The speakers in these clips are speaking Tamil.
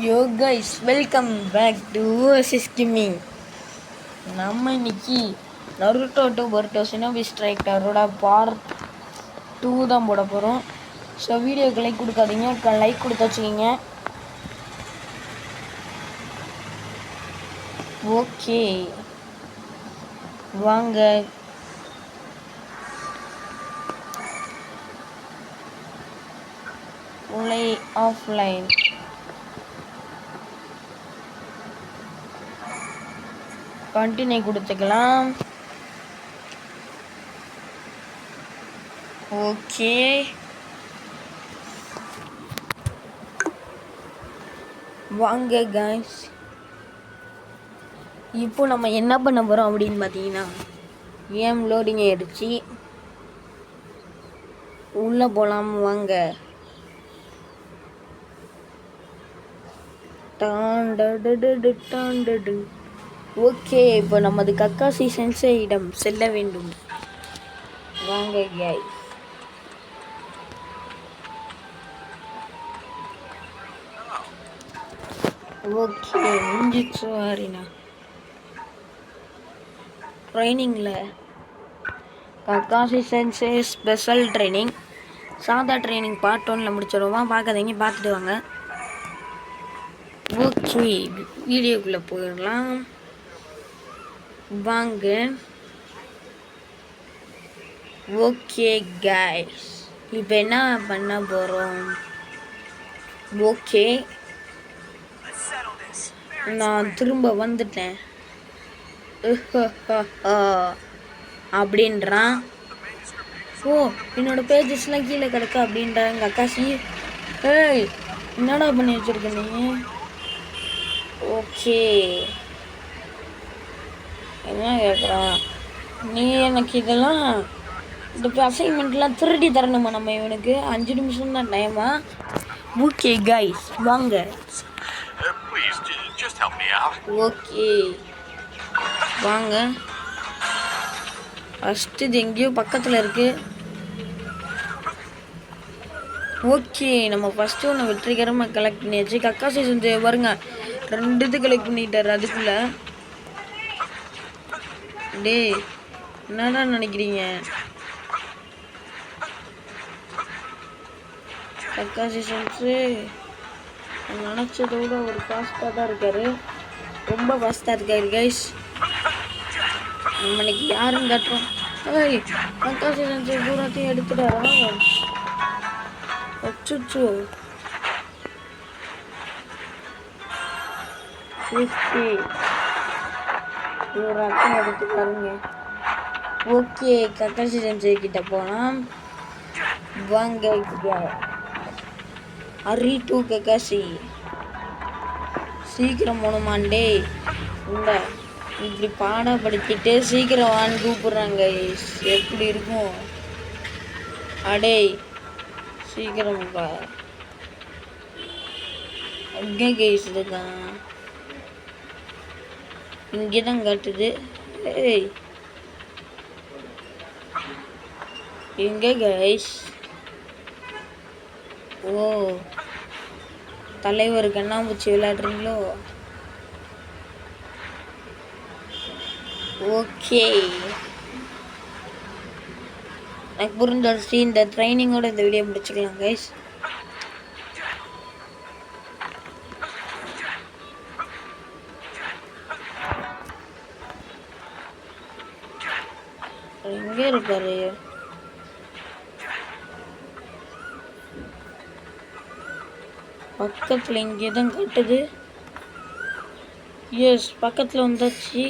Yo guys welcome back to சிஸ்கிமிங். நம்ம இன்னைக்கு நருட்டோ டு பொருட்டோ சினோபி ஸ்ட்ரைக்கரோட பார்ட் 2 தான் போட போகிறோம். ஸோ வீடியோக்கு லைக் கொடுக்காதீங்க, லைக் கொடுத்து வச்சுக்கிங்க. ஓகே வாங்க. உள்ளே ஆஃப்லைன் கண்டினியூ கொடுத்துக்கலாம். ஓகே வாங்க கைஸ், இப்போ நம்ம என்ன பண்ண போகிறோம் அப்படின்னு பார்த்தீங்கன்னா, கேம் லோடிங் ஆயிடுச்சு. உள்ளே போகலாம் வாங்க. ஓகே, இப்போ நமது கக்காசி சென்சேயிடம் செல்ல வேண்டும். வாங்க கைஸ். ஓகே முடிஞ்சிச்சு. வாரினா ட்ரைனிங்கில் கக்காசி சென்சே ஸ்பெஷல் ட்ரைனிங், சாதா ட்ரைனிங் பார்ட் 1 முடிச்சிடுவோம். பார்க்காதீங்க, பார்த்துட்டு வாங்க. ஓகே வீடியோக்குள்ளே போயிடலாம் வாங்க. ஓகே கைஸ், இப்போ என்ன பண்ண போகிறோம்? ஓகே நான் திரும்ப வந்துட்டேன் அப்படின்றான். ஓ என்னோட பேஜஸ்லாம் கீழே கிடக்கு அப்படின்றாங்க கக்காசி. ஏய் என்னடா பண்ணி வச்சிருக்க நீ? ஓகே என்ன கேட்குறான் நீ? எனக்கு இதெல்லாம் இந்த அசைன்மெண்ட்லாம் திருடி தரணுமா நம்ம? இவனுக்கு 5 நிமிஷம் தான் டைமா? ஓகே கைஸ் வாங்க. ஓகே வாங்க. ஃபஸ்ட்டு இது எங்கேயோ பக்கத்தில் இருக்குது. ஓகே நம்ம ஃபஸ்ட்டு ஒன்று வெற்றிகரமாக கலெக்ட் பண்ணியாச்சு. கக்காசி செஞ்சு பாருங்க, 2 இது கலெக்ட் பண்ணிட்டார் அதுக்குள்ளே. டே என்னடா நினைக்கிறீங்க? கக்காசி சென்ஸு நினச்சதோட ஒரு ஃபாஸ்ட்டாக தான் இருக்கார், ரொம்ப ஃபாஸ்ட்டாக இருக்காரு கைஸ். நம்ம இன்னைக்கு யாருன்னு காட்டுறோம். ஏய் கக்காசி சென்ஸு தூரத்தையும் எடுத்துட்டாரா? அச்சோ. தூரத்தையும் எடுத்து பாருங்க. ஓகே கக்காசி சென்ஸு கிட்ட போகலாம் வாங்க. ஹரி டு கக்காசி, சீக்கிரம் போகணுமாண்டே. இந்த இப்படி பாடப்படுத்திட்டு சீக்கிரம் வான்னு கூப்பிட்றாங்க. எப்படி இருக்கும்? அடே சீக்கிரம்ப்பா. அங்கே கைஸ் இருக்கான், இங்கே தான் காட்டுது. ஏய் எங்கே கைஸ்? ஓ தலைவர் கண்ணாமூச்சி விளையாடுறீங்களோ? ஓகே எனக்கு புரிஞ்சிடுச்சு. இந்த ட்ரைனிங்கோட இந்த வீடியோ முடிச்சுக்கலாம் கைஸ். எங்கே இருக்காரு? பக்கத்தில் இங்கே தான் காட்டுது. எஸ் பக்கத்தில் வந்தாச்சு.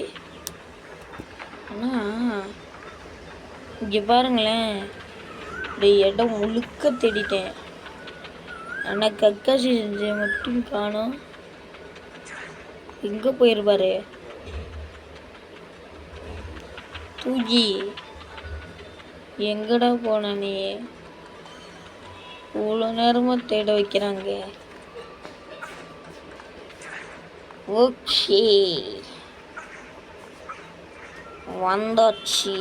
ஆனால் இங்கே பாருங்களேன், இந்த இடம் முழுக்க தேடிட்டேன், ஆனால் கக்காசி செஞ்ச மட்டும் காணோம். எங்கே போயிருப்பாரு? தூக்கி எங்கடா போன நீ? இவ்வளோ நேரமாக தேட வைக்கிறாங்க. ஓகே வந்தாச்சு.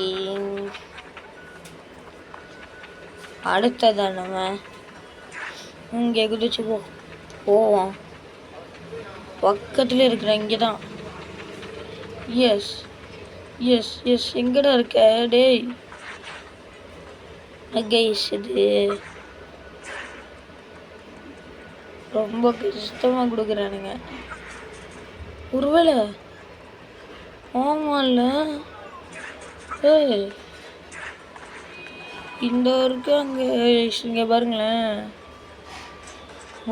அடுத்ததான் நம்ம இங்கே குதிச்சு போவோம். பக்கத்துல இருக்கிற இங்கே தான். எஸ் எஸ் எஸ் எங்கடா இருக்க டேய்? கைஸ் இது ரொம்ப கஷ்டமாக கொடுக்குறானுங்க. ஒருவேளை ஆமாம்ல. ஏய் இந்த இருக்கு அங்கே இங்கே பாருங்களேன்.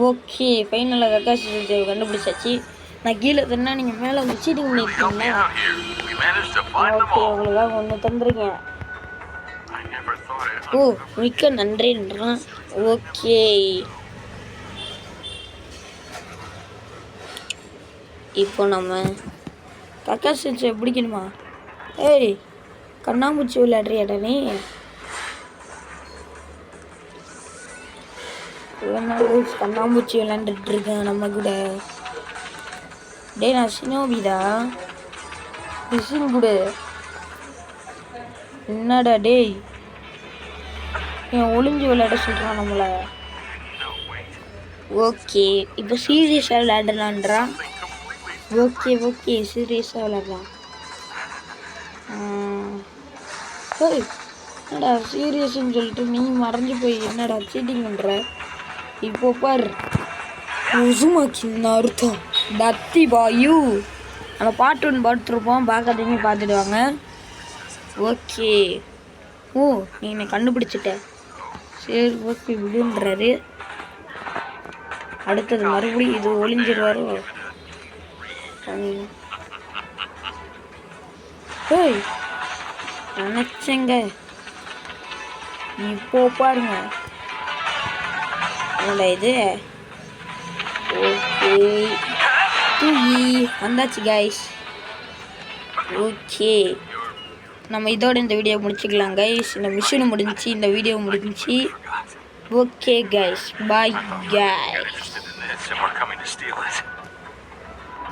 ஓகே ஃபைனலாக கக்காசி செஞ்சு கண்டுபிடிச்சாச்சு. நான் கீழே தந்தா நீங்கள் மேலே வந்து சீட்டிங் பண்ணியிருக்கீங்களா? ஓகே உங்களுக்காக ஒன்று தந்துருக்கேன். ஓ மிக்க நன்றின்றான். ஓகே இப்போ நம்ம கக்காசி செஞ்சு பிடிக்கணுமா? ஏய் கண்ணாமூச்சி விளையாடுறியாடா நீ? கண்ணாமூச்சி விளையாண்டுட்டு இருக்கேன் நம்ம கூட. டேய் நான் சினோபிதா மிஷின் கூட. என்னடா டேய் என் ஒளிஞ்சு விளையாட சொல்கிறான் நம்மளை. ஓகே இப்போ சீரியஸாக விளையாடலான்றான். ஓகே ஓகே சீரியஸாக விளையாடலாம். என்னடா சீரியஸ்ன்னு சொல்லிட்டு நீ மறைஞ்சு போய் என்னடா சீட்டிங் பண்ணுற? இப்போ பார் உசுமாக்கி அர்த்தம் தத்தி பாயு. நம்ம பாட்டு ஒன்று பாட்டுருப்போம், பார்க்காதீங்க பார்த்துடுவாங்க. ஓகே ஓ நீ என்னை கண்டுபிடிச்சிட்ட. சரி ஓகே விடுன்றாரு. அடுத்தது மறுபடியும் இது ஒளிஞ்சிடுவாரோ? ஏய் நினச்சேங்க. இப்போ பாருங்க இது. ஓகே தூயி வந்தாச்சு கைஸ். ஓகே நம்ம இதோட இந்த வீடியோ முடிச்சுக்கலாம் கைஸ். இந்த மிஷின் முடிஞ்சிச்சு, இந்த வீடியோ முடிஞ்சிச்சு. Okay guys bye guys.